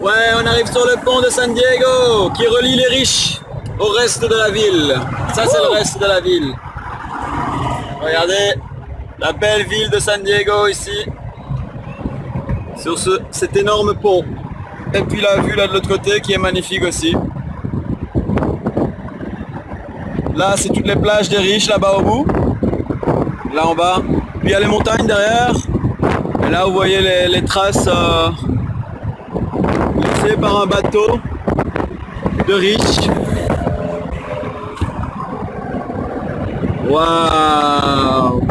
Ouais, on arrive sur le pont de San Diego qui relie les riches au reste de la ville. Ça, c'est le reste de la ville. Regardez la belle ville de San Diego ici, sur cet énorme pont. Et puis la vue là de l'autre côté qui est magnifique aussi. Là, c'est toutes les plages des riches là-bas au bout. Là en bas. Puis il y a les montagnes derrière. Et là, vous voyez les traces laissées par un bateau de riches. Waouh!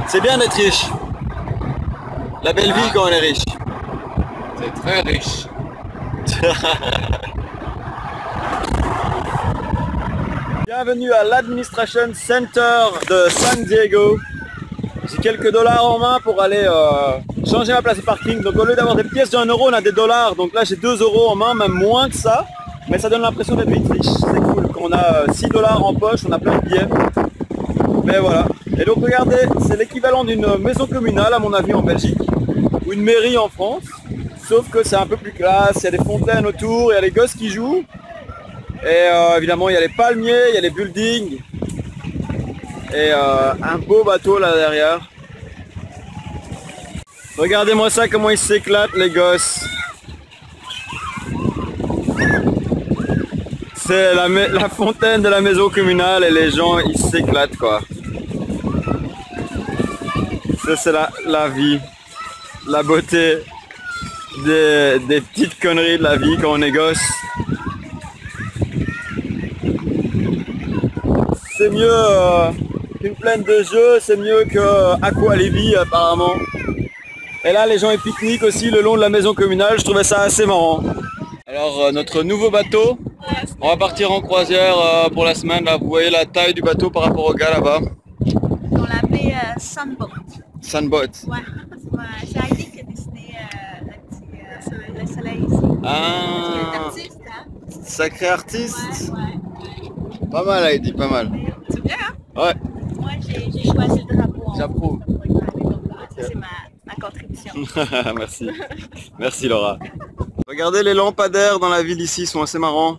C'est bien d'être riche. La belle vie quand on est riche. C'est très riche. Bienvenue à l'Administration Center de San Diego. J'ai quelques dollars en main pour aller changer ma place de parking. Donc au lieu d'avoir des pièces de 1 euro, on a des dollars. Donc là j'ai 2 euros en main, même moins que ça. Mais ça donne l'impression d'être vite riche. C'est cool. Quand on a 6 dollars en poche, on a plein de billets. Mais voilà. Et donc regardez, c'est l'équivalent d'une maison communale à mon avis en Belgique. Ou une mairie en France. Sauf que c'est un peu plus classe, il y a des fontaines autour, il y a les gosses qui jouent. Et évidemment il y a les palmiers, il y a les buildings. Et un beau bateau là derrière. Regardez-moi ça, comment ils s'éclatent les gosses. C'est la fontaine de la maison communale et les gens ils s'éclatent quoi. Ça c'est la vie, la beauté des petites conneries de la vie quand on est gosse. C'est mieux qu'une plaine de jeux, c'est mieux que Aqualibi apparemment. Et là les gens ils pique-niquent aussi le long de la maison communale, je trouvais ça assez marrant. Alors notre nouveau bateau, on va partir en croisière pour la semaine. Là, vous voyez la taille du bateau par rapport au gars là-bas. On l'appelait Sunboat. Sunboat. Ouais, c'est Heidi qui a dessiné le soleil ici. Ah, C'est artiste, hein? sacré artiste. Ouais. Pas mal Heidi, pas mal. C'est bien, hein? Ouais, Moi, j'ai choisi le drapeau. j'approuve. Ça, c'est ma contribution. Merci. Merci Laura. Regardez les lampadaires dans la ville ici, ils sont assez marrants.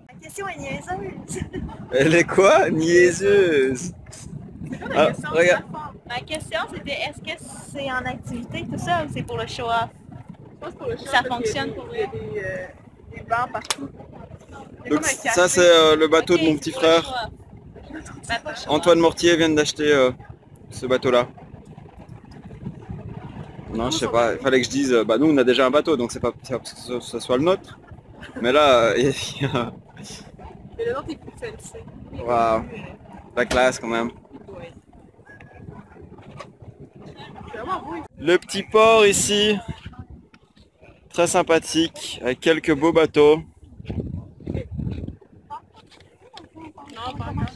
La question est niaiseuse. Elle est quoi? Niaiseuse. La Ah, question, regarde. ma question, c'était est-ce que c'est en activité tout ça ou c'est pour le show-off? Je pense pour le Ça fonctionne pour il y a des bancs partout. Il y a Donc comme un café. ça c'est le bateau Ok, de mon petit c'est pour le frère. show-off. Ben, pas le show-off. Antoine Mortier vient d'acheter ce bateau-là. Non, je sais pas, il fallait que je dise, bah nous on a déjà un bateau, donc c'est pas parce que ce soit le nôtre. Mais là, il y a Mais le nôtre est plus fancy. Waouh. la classe quand même. Ouais. C'est vraiment beau. Le petit port ici, très sympathique, avec quelques beaux bateaux. Non, pas mal.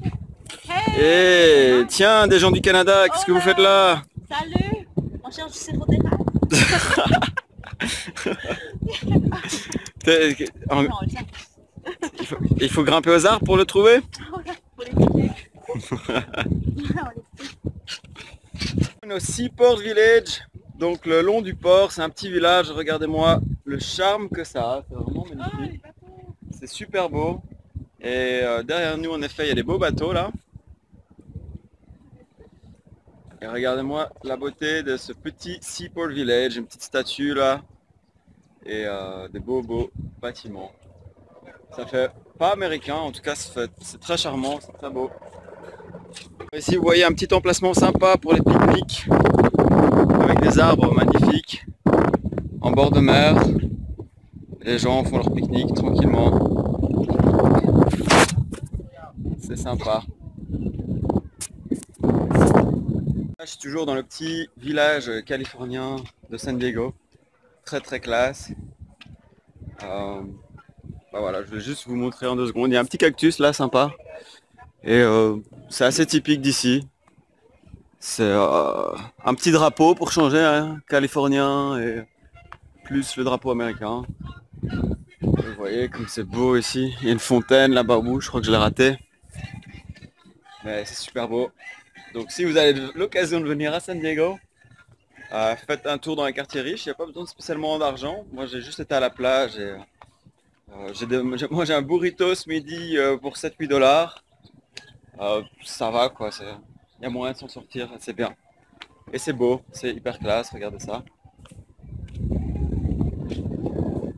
Et tiens, des gens du Canada, qu'est-ce que vous faites là? Salut! On cherche du sirop d'érable. T'es- en- Non, on le sait. Il faut grimper aux arbres pour le trouver? Pour les piquer. On est au Seaport Village, donc le long du port, c'est un petit village, regardez-moi le charme que ça a, c'est vraiment magnifique. C'est super beau. Et derrière nous en effet il y a des beaux bateaux là. Et regardez-moi la beauté de ce petit Seaport Village, une petite statue là. Et des beaux bâtiments. Ça fait pas américain, en tout cas c'est très charmant, c'est très beau. Ici vous voyez un petit emplacement sympa pour les pique-niques. Avec des arbres magnifiques. En bord de mer. Les gens font leur pique-nique tranquillement. C'est sympa. Je suis toujours dans le petit village californien de San Diego. Très classe. Bah voilà, je vais juste vous montrer en 2 secondes. Il y a un petit cactus là, sympa. Et c'est assez typique d'ici. C'est un petit drapeau pour changer, hein, californien et plus le drapeau américain. Vous voyez comme c'est beau ici. Il y a une fontaine là-bas au bout, je crois que je l'ai raté. Mais c'est super beau. Donc si vous avez l'occasion de venir à San Diego, faites un tour dans les quartiers riches, il n'y a pas besoin de spécialement d'argent. Moi j'ai juste été à la plage et j'ai mangé un burrito ce midi pour 7-8 dollars. Ça va quoi, il y a moyen de s'en sortir, c'est bien. Et c'est beau, c'est hyper classe, regardez ça.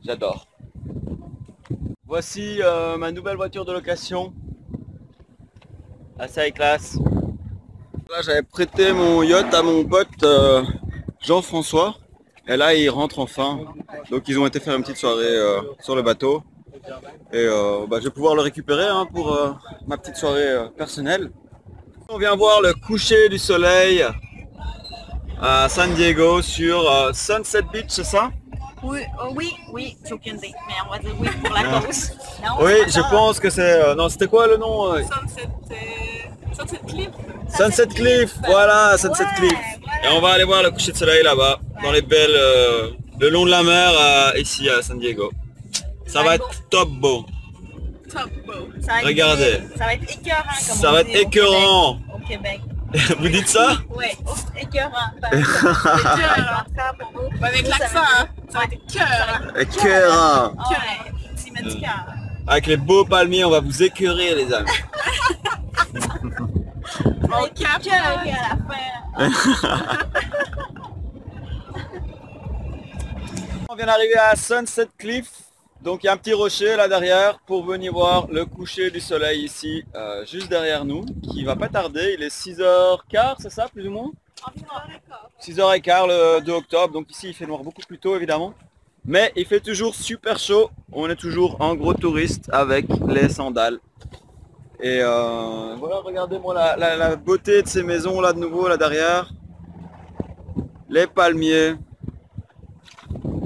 J'adore. Voici ma nouvelle voiture de location. Assez classe. Là j'avais prêté mon yacht à mon pote Jean-François. Et là il rentre enfin. Donc ils ont été faire une petite soirée sur le bateau. Et je vais pouvoir le récupérer hein, pour ma petite soirée personnelle. On vient voir le coucher du soleil à San Diego sur Sunset Beach, c'est ça? Oui, oui, c'est aucune idée, mais on va dire oui pour la cause. Non, Oui, je pense que c'est... non, c'était quoi le nom? Sunset Cliff. Sunset Cliff, voilà, Sunset Cliff. Et on va aller voir le coucher de soleil là-bas, dans les belles... le long de la mer, ici à San Diego. Ça va être top beau. Top beau. Regardez. Ça va être écœurant comme Ça on va dit être écœurant. au Québec. Vous dites ça? Oui, écœurant. Avec l'accent, hein. Ça va être cœur. Écœurant. Ouais, tu mets du cœur. Avec les beaux palmiers, on va vous écœurer les amis. On capte. À la fin. On vient d'arriver à Sunset Cliff. Donc il y a un petit rocher là derrière pour venir voir le coucher du soleil ici, juste derrière nous, qui va pas tarder. Il est 6h15, c'est ça plus ou moins? 6h15 le 2 octobre, donc ici il fait noir beaucoup plus tôt évidemment. Mais il fait toujours super chaud, on est toujours en gros touriste avec les sandales. Et voilà, regardez-moi la beauté de ces maisons là de nouveau là derrière. Les palmiers.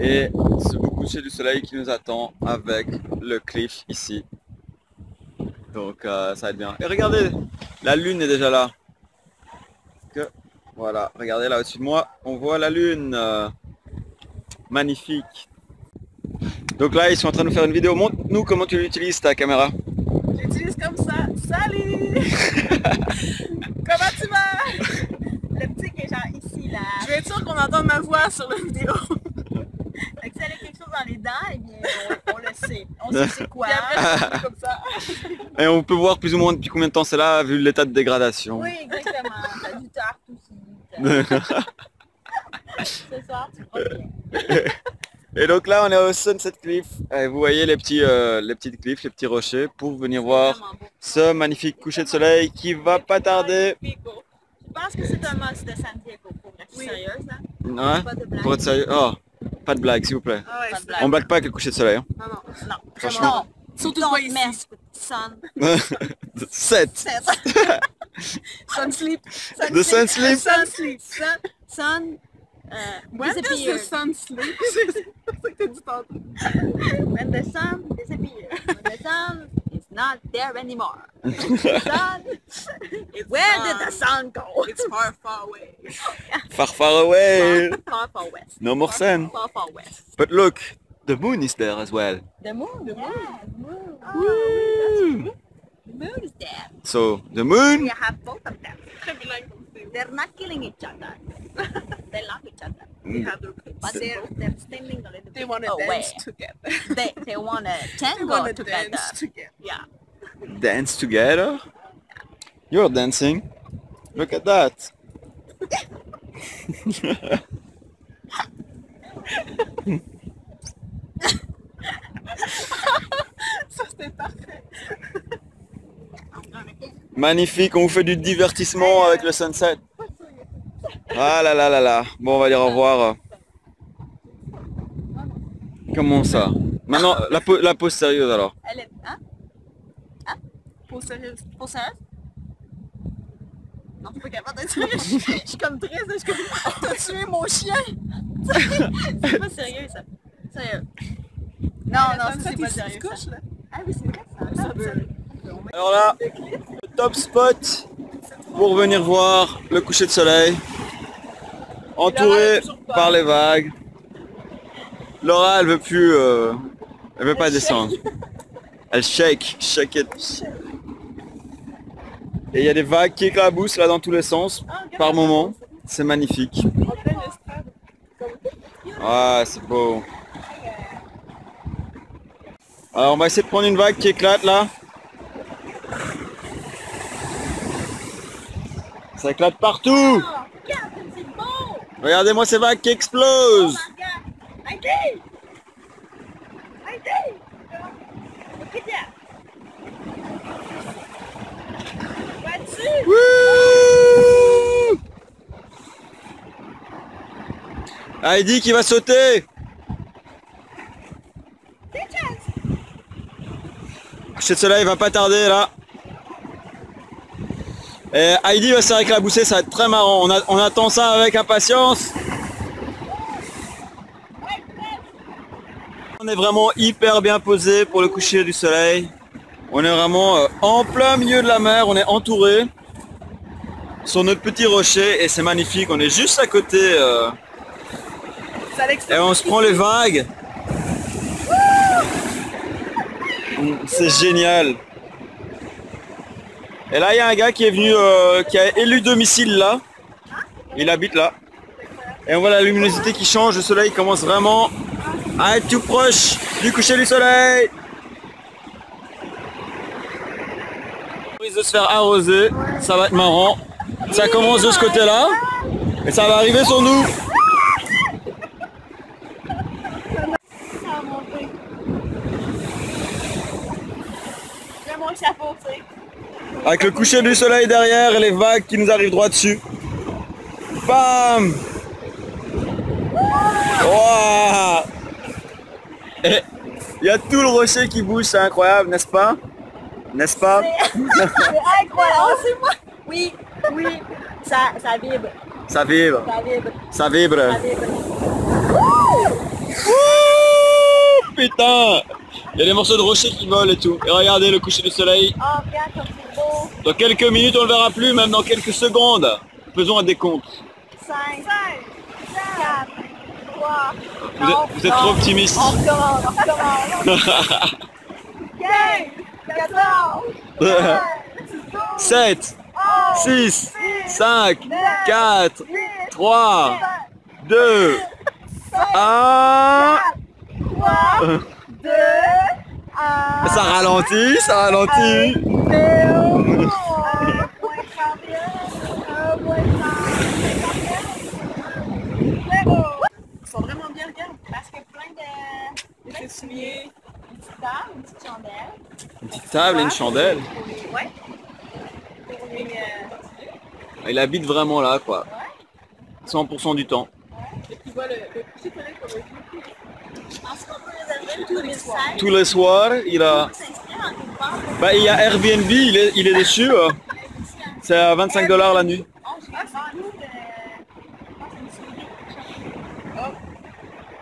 Et ce beau coucher du soleil qui nous attend avec le cliff ici. Donc ça va être bien. Et regardez, la lune est déjà là. Voilà, regardez là au-dessus de moi, on voit la lune. Magnifique. Donc là, ils sont en train de nous faire une vidéo. Montre-nous comment tu l'utilises ta caméra. J'utilise comme ça. Salut. Comment tu vas? Le petit qui est genre ici là. Je vais être sûre qu'on entend ma voix sur la vidéo. Fait que si elle a quelque chose dans les dents, eh bien on le sait. On sait c'est quoi. Puis après, je fais comme ça. Et on peut voir plus ou moins depuis combien de temps c'est là, vu l'état de dégradation. Oui, exactement. T'as du tarte aussi. Ce soir, tu crois bien. Et donc là on est au Sunset Cliff. Et vous voyez les petites cliffs, les petits rochers pour venir voir ce magnifique coucher de soleil qui va pas tarder. Je pense que c'est un must de San Diego pour être sérieuse. Hein? Ouais, Pas de blague. pour être sérieux. Oh, pas de blague s'il vous plaît. Ah ouais, Pas de c'est blague. On blague pas avec le coucher de soleil. Hein. Non, non. Non, Franchement. non. Surtout Don't pas ici. mess with sun. 7. Sun sleep. The sun sleep. Sun sleep. Sun. When does the disappeared. sun sleep? C'est ça que t'as dit tantôt. When the sun disappears. When the sun is not there anymore. The sun. Where did the sun go? It's far, far away. Far far away. Far west. No more sun. Far west. But look, the moon is there as well. The moon. The moon. Woo. The moon is there. So the moon. We have both of them. Très bilingue comme c'est. They're not killing each other. They love each other. They have their But they're standing a little They bit want to away. dance together. They want to They tango want to together. dance together. Yeah. Dance together. You're dancing. Look at that. Ça, c'était parfait. Magnifique, on vous fait du divertissement avec le sunset. Ah là là là là. Bon, on va dire au revoir. Comment ça? Maintenant, la pause sérieuse alors. Elle est... Hein? Pour sérieux. Pour sérieuse? Non, je suis pas capable d'être sérieuse. Je suis comme triste. Je suis comme... T'as tué mon chien! C'est pas sérieux ça. Sérieux. Non, ça c'est pas sérieux ça. Ah oui, c'est vrai ça. Alors là, le top spot pour venir voir le coucher de soleil, entouré par les vagues. Laura, elle veut plus, elle veut pas descendre. Elle shake it. Et il y a des vagues qui éclaboussent là dans tous les sens par moment. C'est magnifique. Ah, c'est beau. Alors on va essayer de prendre une vague qui éclate là. Ça éclate partout. Regardez-moi ces vagues qui explosent. Wouh! Heidi qui va sauter. Coucher de soleil va pas tarder là. Et Heidi va se faire éclabousser, ça va être très marrant. On attend ça avec impatience. On est vraiment hyper bien posé pour le coucher du soleil. On est vraiment en plein milieu de la mer, on est entouré sur notre petit rocher et c'est magnifique. On est juste à côté et on se prend les vagues. C'est génial. Et là il y a un gars qui est venu, qui a élu domicile là. Il habite là. Et on voit la luminosité qui change, le soleil commence vraiment à être tout proche du coucher du soleil. On risque de se faire arroser, ça va être marrant. Ça commence de ce côté-là et ça va arriver sur nous. Avec le coucher du soleil derrière et les vagues qui nous arrivent droit dessus. Bam! Wow! Et il y a tout le rocher qui bouge, c'est incroyable, n'est-ce pas? N'est-ce pas? C'est incroyable, c'est moi! Oui, oui, ça vibre. Ça vibre. Ça vibre. Ça vibre. Ça vibre. Wouh! Putain! Il y a des morceaux de rocher qui volent et tout. Et regardez le coucher du soleil. Oh, regarde comme c'est beau. Dans quelques minutes, on ne le verra plus, même dans quelques secondes. Faisons un décompte. 5, 4, 3, Vous êtes trop optimiste. On recommence, on recommence. 15, 14, 7, 6, 5, 4, 3, 2, 1. 3, 2, 1. Ça ralentit, ça ralentit. Ils sont vraiment bien, regarde, parce que plein de souliers, une petite table, une petite chandelle. Une petite table et une chandelle. Ouais. Il habite vraiment là, quoi. 100% du temps. Et puis voilà, le coucher de soleil qu'on a vu. Est-ce qu'on peut réserver tous les soirs? Tous les soirs, il a... Bah, il y a Airbnb, il est dessus. C'est à 25 $ la nuit.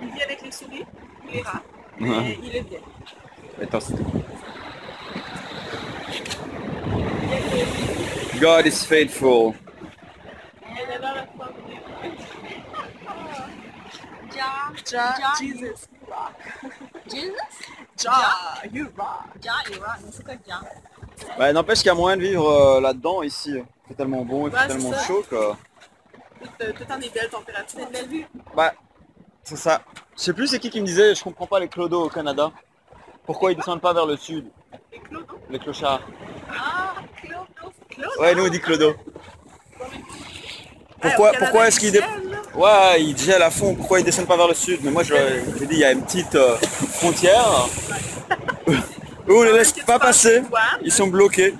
Il vit avec les souris, les rats, et il est bien. Attends, God is faithful. Jesus. Jesus? You rock. You rock. Mais c'est quoi Jah? Bah, n'empêche qu'il y a moyen de vivre là-dedans, ici. C'est tellement bon, il fait tellement chaud que... Tout en des belles températures. C'est une belle vue. Bah, c'est ça. Je sais plus c'est qui me disait, je comprends pas les clodos au Canada. Pourquoi ils descendent pas vers le sud? Les clodos? Les clochards. Ah, clodos. Ouais, nous on dit clodo. Pourquoi est-ce qu'ils ouais, ils gèlent à fond, pourquoi ils descendent pas vers le sud? Mais moi je dis, il y a une petite frontière où on les laisse pas passer, ils sont bloqués.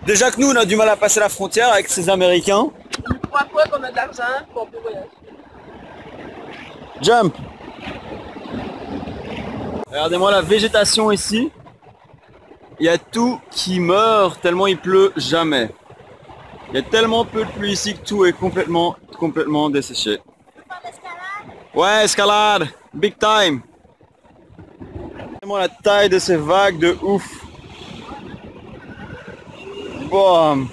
Déjà que nous on a du mal à passer la frontière avec ces Américains. Ils croient pas qu'on a de l'argent pour pouvoir voyager. Jump! Regardez-moi la végétation ici. Il y a tout qui meurt tellement il pleut jamais. Il y a tellement peu de pluie ici que tout est complètement desséché. Ouais, escalade! Big time! Regardez-moi la taille de ces vagues de ouf. Boum!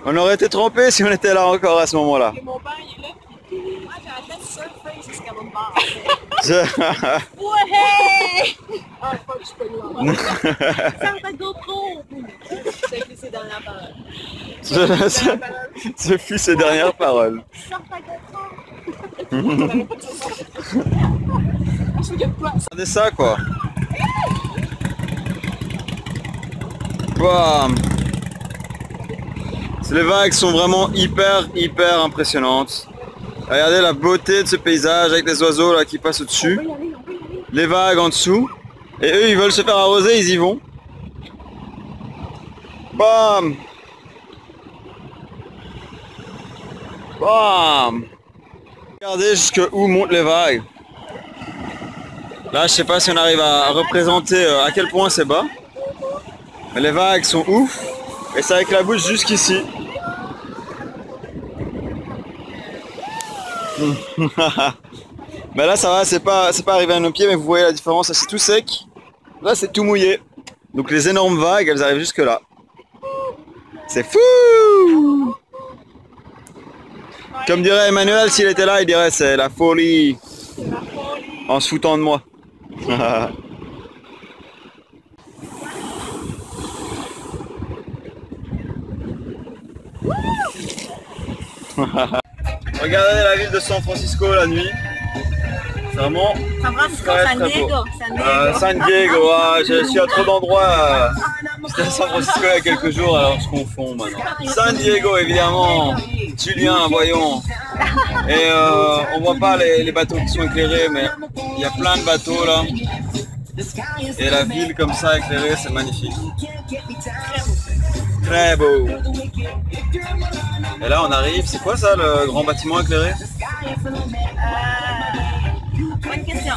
On aurait été trompé si on était là encore à ce moment-là. Et mon père il est là, puis moi j'ai la tête surfer jusqu'à mon bar. Ouais! Ah, je crois que je peux le Ferme ta GoPro. C'est écrit ses dernières paroles. Ce fut ses dernières paroles. Ferme ta GoPro. Regardez ça quoi. Bam. Les vagues sont vraiment hyper impressionnantes. Regardez la beauté de ce paysage avec les oiseaux là qui passent au-dessus. Les vagues en dessous. Et eux ils veulent se faire arroser, ils y vont. Bam. Bam. Regardez jusqu'où montent les vagues. Là je sais pas si on arrive à représenter à quel point c'est bas. Mais les vagues sont ouf. Et ça éclabousse jusqu'ici. Mais là ça va, c'est pas arrivé à nos pieds, mais vous voyez la différence, là c'est tout sec, là c'est tout mouillé. Donc les énormes vagues, elles arrivent jusque là. C'est fou. Comme dirait Emmanuel, s'il était là, il dirait c'est la folie. En se foutant de moi. Regardez la ville de San Francisco la nuit. C'est vraiment San Francisco, San Diego. San Diego, je suis à trop d'endroits. J'étais à San Francisco il y a quelques jours, alors je confonds maintenant. San Diego évidemment. Julien, voyons. Et on voit pas les bateaux qui sont éclairés, mais il y a plein de bateaux là. Et la ville comme ça éclairée, c'est magnifique. Très beau. Et là on arrive, c'est quoi ça le grand bâtiment éclairé? Bonne question.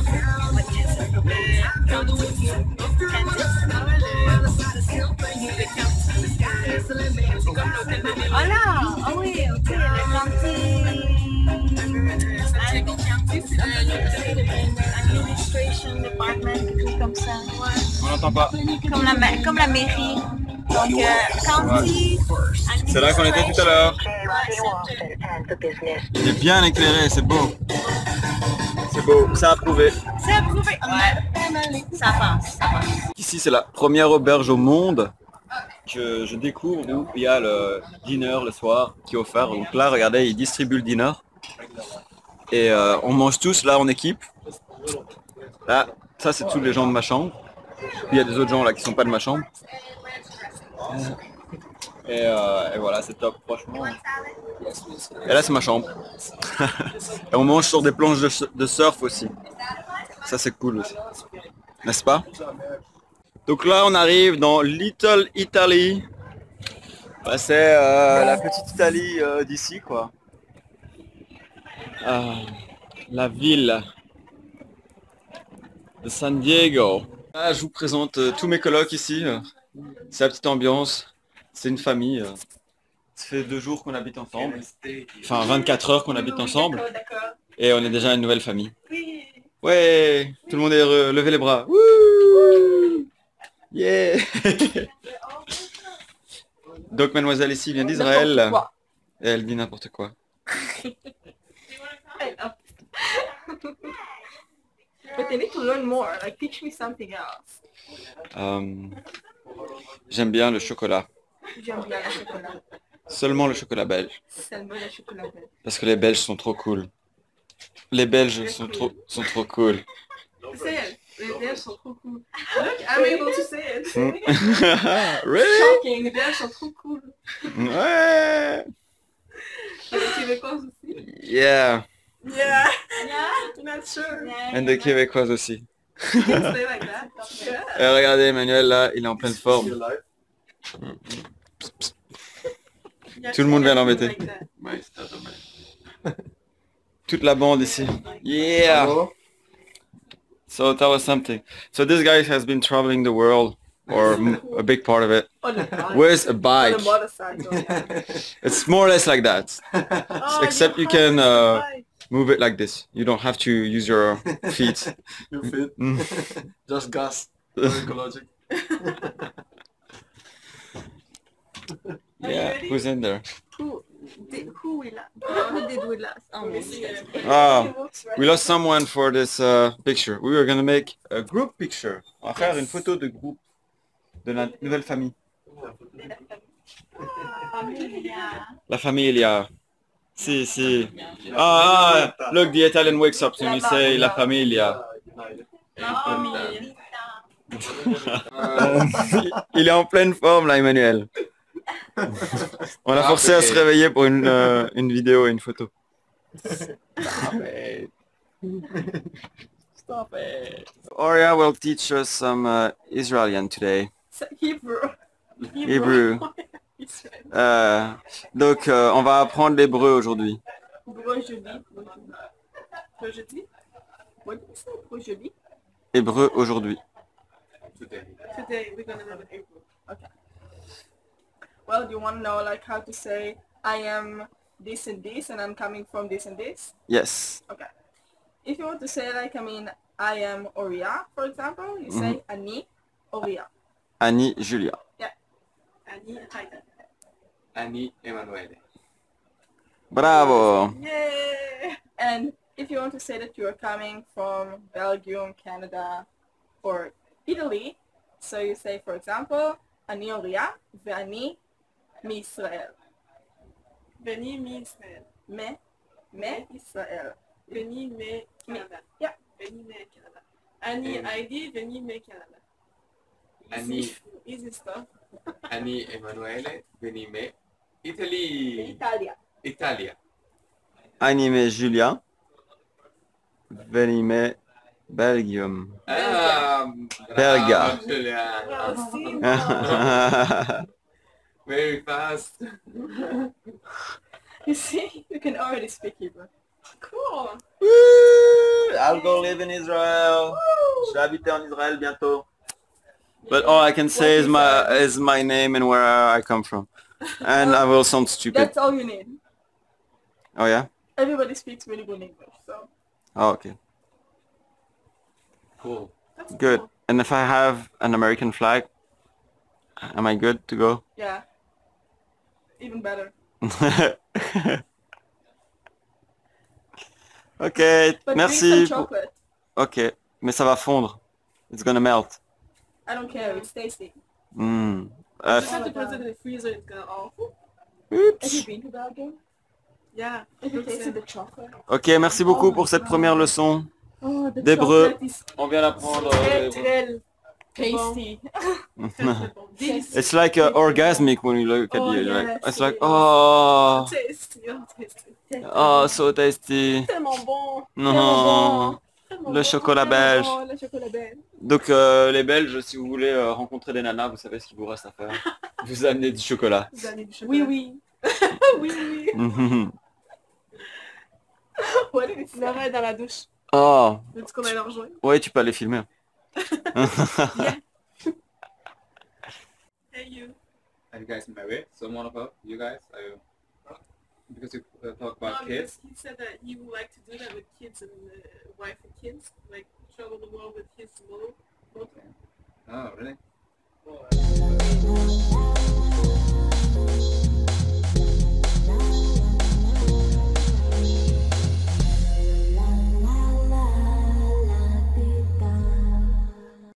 Oh là, ah oui, ok, Administration Department, quelque chose comme ça. On n'entend pas. Comme la mairie. Donc, county. C'est là qu'on était tout à l'heure. Il est bien éclairé, c'est beau. C'est beau, ça a prouvé. C'est approuvé. Ouais. Ça passe. Ici c'est la première auberge au monde que je découvre où il y a le dinner le soir qui est offert. Donc là regardez, ils distribuent le dinner. Et on mange tous là en équipe. Là, ça c'est tous les gens de ma chambre. Puis il y a des autres gens là qui sont pas de ma chambre. Et voilà, c'est top, franchement. Et là c'est ma chambre. Et on mange sur des planches de surf aussi. Ça c'est cool aussi. N'est-ce pas? Donc là on arrive dans Little Italy. Bah, c'est la petite Italie d'ici quoi. La ville de San Diego. Là je vous présente tous mes colocs ici. C'est la petite ambiance. C'est une famille. Ça fait 2 jours qu'on habite ensemble. Enfin 24 heures qu'on habite ensemble. Et on est déjà une nouvelle famille. Ouais, tout le monde est heureux. Levez les bras. Wouh, yeah. Donc mademoiselle ici vient d'Israël. Et elle dit n'importe quoi. But they need to learn more. Like, teach me something else. J'aime bien le chocolat. J'aime bien le chocolat. Seulement le chocolat belge. Seulement le chocolat belge. Parce que les Belges sont trop cool. Les Belges sont trop cool. Say it. Les Belges sont trop cool. Look, I'm able to say it. Really? Shocking. Les Belges sont trop cool. Ouais. Et les Québécois aussi. Yeah. Yeah. Not sure. Et des Québécois aussi. You can say like that. Yeah. Et regardez Emmanuel là, il est en pleine forme. Tout le monde vient l'embêter. Like that. Toute la bande ici. Yeah. So that was something. So this guy has been traveling the world, or a big part of it, On a bike. with a On bike. a motorcycle. It's more or less like that. Oh, Except you can move it like this. You don't have to use your feet. Your feet. Mm. Just gas. Ecologic. Yeah, who's in there? Who Oui, là. Put des doigts là. En haut. Ah, we lost someone for this picture. We were gonna make a group picture. On va faire une photo de groupe de la nouvelle famille. La famiglia. Si, si. Look, the Italian wakes up when you say la famiglia. Il est en pleine forme là, Emmanuel. On l'a forcé à se réveiller pour une vidéo et une photo. Stop it. Stop it. Oria will teach us some Israelian today. Hebrew. Hebrew. Donc, on va apprendre l'hébreu aujourd'hui. Hébreu aujourd'hui. Today we're gonna learn Hebrew. Okay. Well, do you want to know like how to say I am this and this and I'm coming from this and this? Yes. Okay. If you want to say like, I mean, I am Oria, for example, you say Ani Oria. Annie Julia. Yeah. Annie Heidi. Annie Emanuele. Bravo. Yay! And if you want to say that you are coming from Belgium, Canada, or Italy, so you say, for example, Ani Oria, ve'ani mi-Israel. Veni mi Israel. Me Israel. Veni me Canada. Yeah. Veni me Canada. Annie Heidi, veni me Canada. Annie, Easy stuff. Annie Emanuele, veni me Italy. Italia. Italia. Anime Julia. Venime Belgium. Belga. Julia. Very fast. You see, you can already speak Hebrew. Cool. Woo! I'll go live in Israel. Je vais habiter en Israël bientôt. But all I can say is my name and where I come from. And I will sound stupid. That's all you need. Oh yeah? Everybody speaks really good English, so. Oh, okay. Cool. That's Good. Cool. And if I have an American flag, am I good to go? Yeah. Even better. Ok, But merci. drink some chocolate. Ok, mais ça va fondre. It's gonna melt. I don't care, it's tasty. Mm. Just have to put it in the freezer, it's gonna all. Have you Oups. been to Belgium? Yeah. Have you tasted the chocolate? Ok, merci beaucoup pour cette première leçon Oh, the d'hébreu. chocolate is On vient d'apprendre très, l'hébreu. très tasty. This It's like orgasmic when you look at Oh, you. yes, Like, it's it like, is. oh, tasty. Tasty. oh, so tasty. Tellement bon. Non, Tellement le bon. chocolat belge. Oh, le chocolat belge. Donc les Belges, si vous voulez rencontrer des nanas, vous savez ce qu'il vous reste à faire. Vous amenez du chocolat. Vous avez du chocolat. Oui, oui. Oui, oui. What did it say? Laura est dans la douche. Oh, Veux-tu qu'on aille la rejoindre? ouais, tu peux aller filmer. Hey you. Are you guys married? Someone of you guys? Are you... Because you talk about No, kids. because he said that he would like to do that with kids and wife and kids. Like travel the world with his little. Oh, really? Oh,